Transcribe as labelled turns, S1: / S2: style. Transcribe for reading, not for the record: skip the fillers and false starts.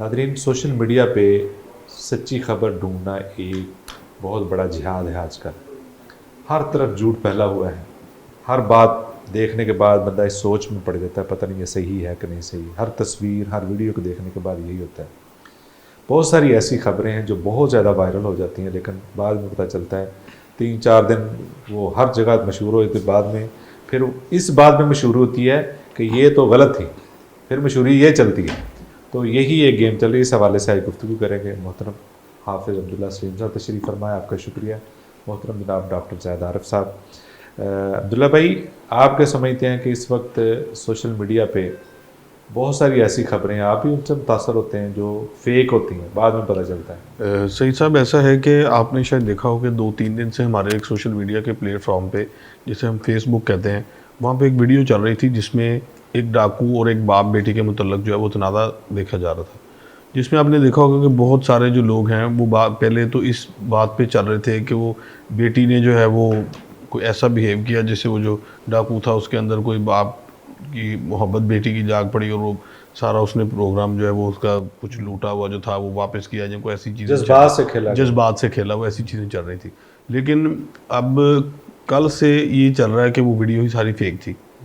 S1: Nadreen, social media पे सच्ची खबर ढूंढना एक बहुत बड़ा जिहाद है आजकल। हर तरफ झूठ फैला हुआ है। हर बात देखने के बाद बंदा इस सोच में पड़ जाता है, पता नहीं ये सही है कि नहीं सही। हर तस्वीर, हर वीडियो को देखने के बाद यही होता है। बहुत सारी ऐसी खबरें हैं जो बहुत ज़्यादा वायरल हो जाती हैं, लेकिन बाद में पता चलता है 3-4 दिन वो हर जगह मशहूर हुई, फिर बाद में फिर इस बात में मशहूर होती है कि ये तो गलत थी, फिर मशहूरी ये चलती है। तो यही एक गेम चल रही है। इस हवाले से आज गुफ्तगू करेंगे। मोहतरम हाफिज़ अब्दुल्ला सलीम साहब तशरीफ़ फरमाए, आपका शुक्रिया। मोहतरम जनाब डॉक्टर ज़ैद आरिफ साहब। अब्दुल्ला भाई, आप क्या समझते हैं कि इस वक्त सोशल मीडिया पे बहुत सारी ऐसी खबरें हैं, आप भी उनसे मुतासर होते हैं, जो फेक होती हैं, बाद में पता चलता है?
S2: सही साहब, ऐसा है कि आपने शायद देखा हो कि 2-3 दिन से हमारे एक सोशल मीडिया के प्लेटफॉर्म पे, जिसे हम फेसबुक कहते हैं, वहाँ पे एक वीडियो चल रही थी जिसमें एक डाकू और एक बाप बेटी के मुतल्लक जो है वो तनाज़ा देखा जा रहा था, जिसमें आपने देखा होगा कि बहुत सारे जो लोग हैं वो पहले तो इस बात पे चल रहे थे कि वो बेटी ने जो है वो कोई ऐसा बिहेव किया जैसे वो जो डाकू था उसके अंदर कोई बाप की मोहब्बत बेटी की जाग पड़ी और वो सारा उसने प्रोग्राम जो है वो उसका कुछ लूटा हुआ जो था वो वापस किया, जिनको ऐसी चीज़ें
S1: जज्बात से खेला गया।
S2: जज्बात से खेला हुआ ऐसी चीज़ें चल रही थी। लेकिन अब कल से ये चल रहा है कि वो वीडियो ही सारी फेक थी।